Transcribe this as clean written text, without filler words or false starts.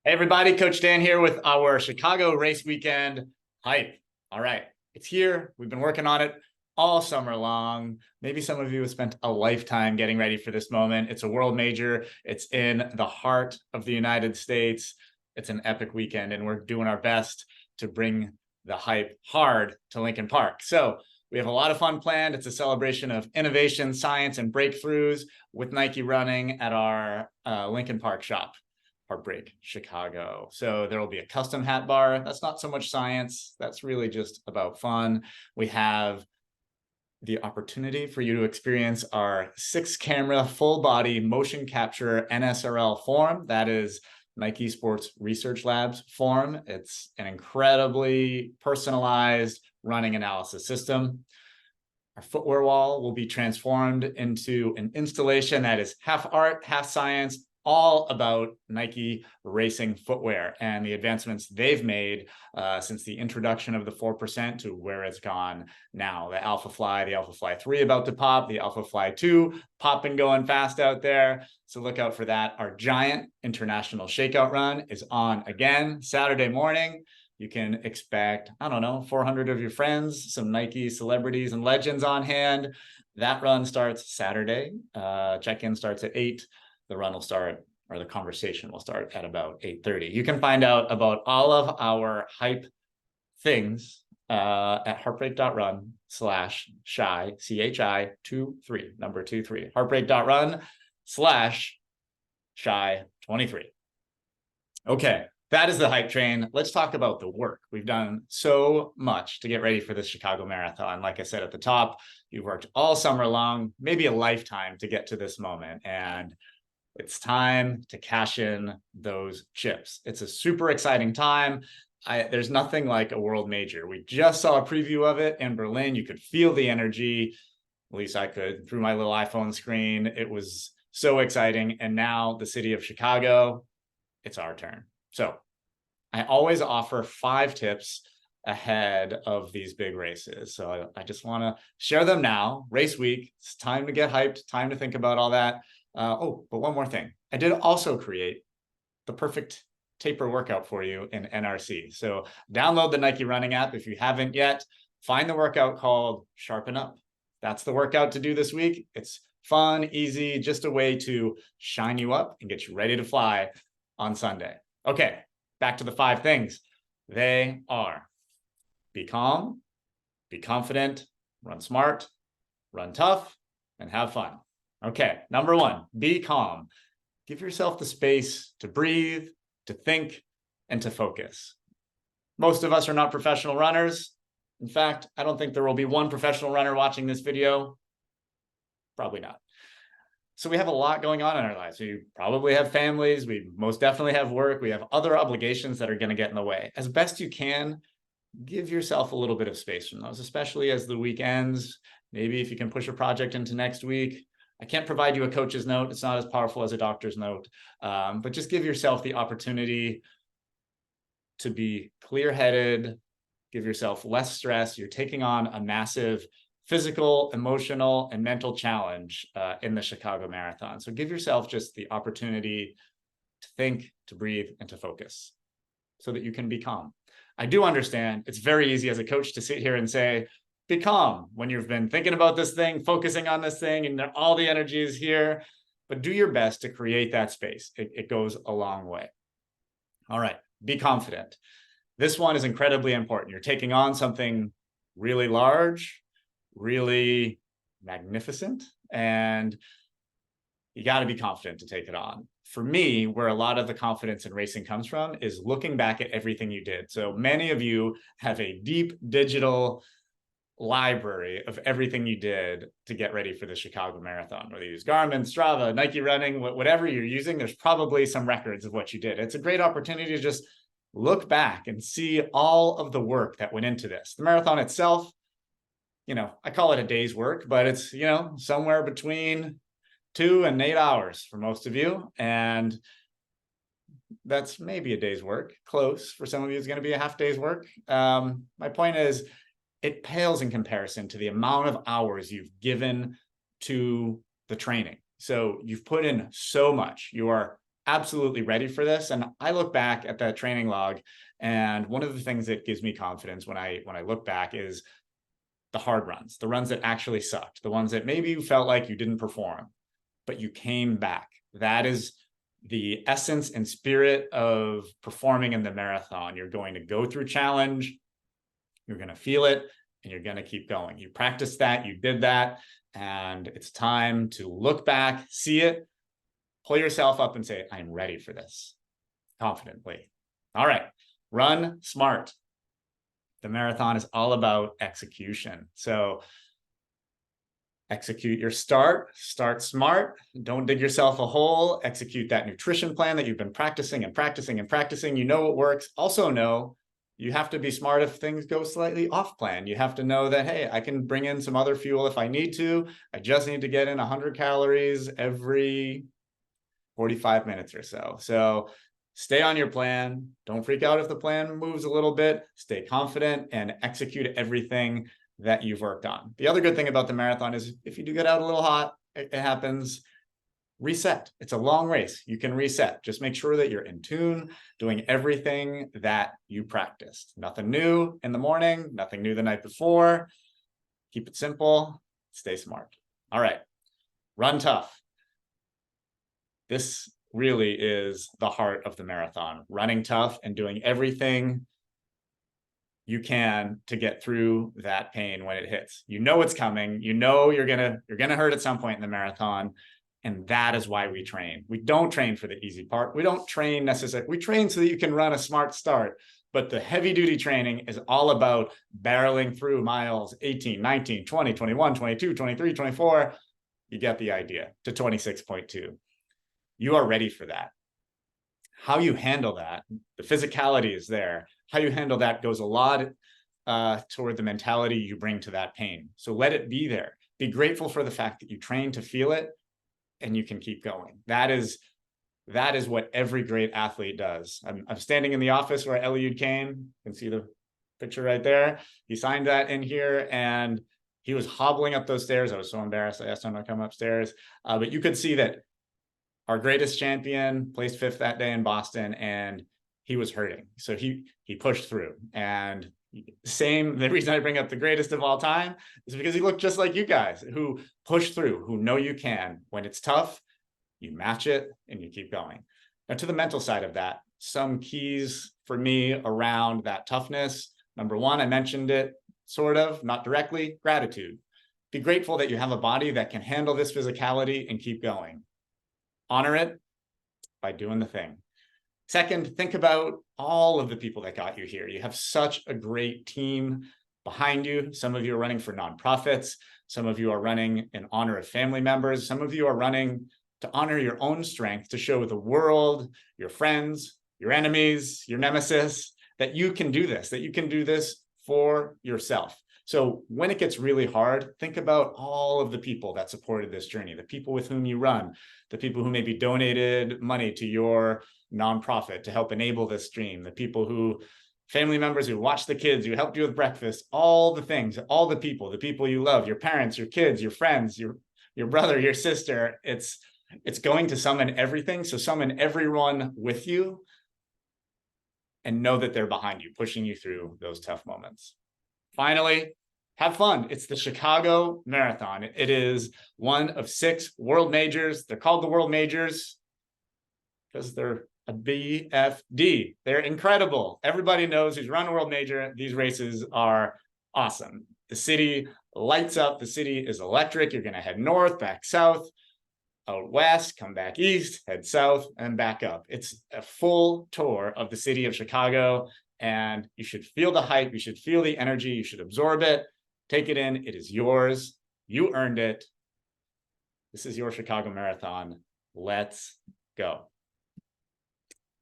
Hey everybody, Coach Dan here with our Chicago race weekend hype. All right, it's here. We've been working on it all summer long. Maybe some of you have spent a lifetime getting ready for this moment. It's a world major. It's in the heart of the United States. It's an epic weekend, and we're doing our best to bring the hype hard to Lincoln Park. So we have a lot of fun planned. It's a celebration of innovation, science, and breakthroughs with Nike running at our Lincoln Park shop. Heartbreak Chicago. So there will be a custom hat bar. That's not so much science. That's really just about fun. We have the opportunity for you to experience our 6-camera full body motion capture NSRL form. That is Nike Sports Research Labs form. It's an incredibly personalized running analysis system. Our footwear wall will be transformed into an installation that is half art, half science, all about Nike racing footwear and the advancements they've made since the introduction of the 4% to where it's gone now. The Alpha Fly 3 about to pop, the Alpha Fly 2 popping, going fast out there. So look out for that. Our giant international shakeout run is on again Saturday morning. You can expect, I don't know, 400 of your friends, some Nike celebrities and legends on hand. That run starts Saturday. Check-in starts at 8. The run will start, or the conversation will start at about 8:30. You can find out about all of our hype things at heartbreak.run/shy, CHI 23, number 23, heartbreak.run/shy 23. Okay, that is the hype train. Let's talk about the work. We've done so much to get ready for this Chicago Marathon. Like I said at the top, you've worked all summer long, maybe a lifetime to get to this moment. And it's time to cash in those chips. It's a super exciting time. There's nothing like a world major. We just saw a preview of it in Berlin. You could feel the energy. At least I could through my little iPhone screen. It was so exciting. And now the city of Chicago, it's our turn. So I always offer 5 tips ahead of these big races. So I just want to share them now. Race week, it's time to get hyped, time to think about all that. But one more thing. I did also create the perfect taper workout for you in NRC. So download the Nike running app if you haven't yet. Find the workout called Sharpen Up. That's the workout to do this week. It's fun, easy, just a way to shine you up and get you ready to fly on Sunday. Okay, back to the 5 things. They are: be calm, be confident, run smart, run tough, and have fun. Okay, number 1, be calm. Give yourself the space to breathe, to think, and to focus. Most of us are not professional runners. In fact, I don't think there will be one professional runner watching this video. Probably not. So we have a lot going on in our lives. We probably have families. We most definitely have work. We have other obligations that are going to get in the way. As best you can, give yourself a little bit of space from those, especially as the week ends. Maybe if you can push a project into next week. I can't provide you a coach's note. It's not as powerful as a doctor's note, but just give yourself the opportunity to be clear-headed, give yourself less stress. You're taking on a massive physical, emotional, and mental challenge in the Chicago Marathon. So give yourself just the opportunity to think, to breathe, and to focus so that you can be calm. I do understand it's very easy as a coach to sit here and say, be calm when you've been thinking about this thing, focusing on this thing, and all the energy is here. But do your best to create that space. It goes a long way. All right, be confident. This one is incredibly important. You're taking on something really large, really magnificent, and you got to be confident to take it on. For me, where a lot of the confidence in racing comes from is looking back at everything you did. So many of you have a deep digital library of everything you did to get ready for the Chicago Marathon. Whether you use Garmin, Strava, Nike Running, whatever you're using, there's probably some records of what you did. It's a great opportunity to just look back and see all of the work that went into this. The marathon itself, I call it a day's work, but it's, somewhere between 2 and 8 hours for most of you. And that's maybe a day's work. Close. For some of you, it's going to be a half day's work. My point is, it pales in comparison to the amount of hours you've given to the training. So you've put in so much. You are absolutely ready for this. And I look back at that training log, and one of the things that gives me confidence when I look back is the hard runs, the runs that actually sucked, the ones that maybe you felt like you didn't perform, but you came back. That is the essence and spirit of performing in the marathon. You're going to go through challenge, you're going to feel it, and you're going to keep going. You practiced that, you did that, and it's time to look back, see it, pull yourself up and say, I'm ready for this confidently. All right, run smart. The marathon is all about execution. So execute your start smart, don't dig yourself a hole, execute that nutrition plan that you've been practicing and practicing and practicing. You know what works. Also know you have to be smart if things go slightly off plan. You have to know that, hey, I can bring in some other fuel if I need to. I just need to get in 100 calories every 45 minutes or so. So stay on your plan. Don't freak out if the plan moves a little bit. Stay confident and execute everything that you've worked on. The other good thing about the marathon is if you do get out a little hot, it happens, reset. It's a long race. You can reset. Just make sure that you're in tune, doing everything that you practiced. Nothing new in the morning, nothing new the night before. Keep it simple, stay smart. All right, run tough. This really is the heart of the marathon, running tough and doing everything you can to get through that pain when it hits. You know it's coming. You know you're gonna hurt at some point in the marathon, and that is why we train. We don't train for the easy part. We don't train necessarily. We train so that you can run a smart start, but the heavy duty training is all about barreling through miles 18, 19, 20, 21, 22, 23, 24. You get the idea, to 26.2. You are ready for that. How you handle that, the physicality is there. How you handle that goes a lot toward the mentality you bring to that pain. So let it be there. Be grateful for the fact that you train to feel it and you can keep going. That is what every great athlete does. I'm standing in the office where Eliud came. You can see the picture right there. He signed that in here and he was hobbling up those stairs. I was so embarrassed. I asked him to come upstairs. But you could see that our greatest champion placed 5th that day in Boston, and he was hurting. So he pushed through. And the reason I bring up the greatest of all time is because he looked just like you guys who push through, who know you can. When it's tough, you match it and you keep going. Now, to the mental side of that, some keys for me around that toughness. Number one, I mentioned it sort of, not directly, gratitude. Be grateful that you have a body that can handle this physicality and keep going. Honor it by doing the thing. Second, think about all of the people that got you here. You have such a great team behind you. Some of you are running for nonprofits. Some of you are running in honor of family members. Some of you are running to honor your own strength, to show the world, your friends, your enemies, your nemesis, that you can do this for yourself. So when it gets really hard, think about all of the people that supported this journey, the people with whom you run, the people who maybe donated money to your nonprofit to help enable this dream, the people family members who watch the kids, who helped you with breakfast, all the things, all the people you love, your parents, your kids, your friends, your brother, your sister. It's going to summon everything. So summon everyone with you and know that they're behind you, pushing you through those tough moments. Finally, have fun. It's the Chicago Marathon. It is one of 6 world majors. They're called the World Majors because they're a BFD. They're incredible. Everybody knows who's run a world major. These races are awesome. The city lights up. The city is electric. You're going to head north, back south, out west, come back east, head south, and back up. It's a full tour of the city of Chicago, and you should feel the hype. You should feel the energy. You should absorb it. Take it in. It is yours. You earned it. This is your Chicago Marathon. Let's go.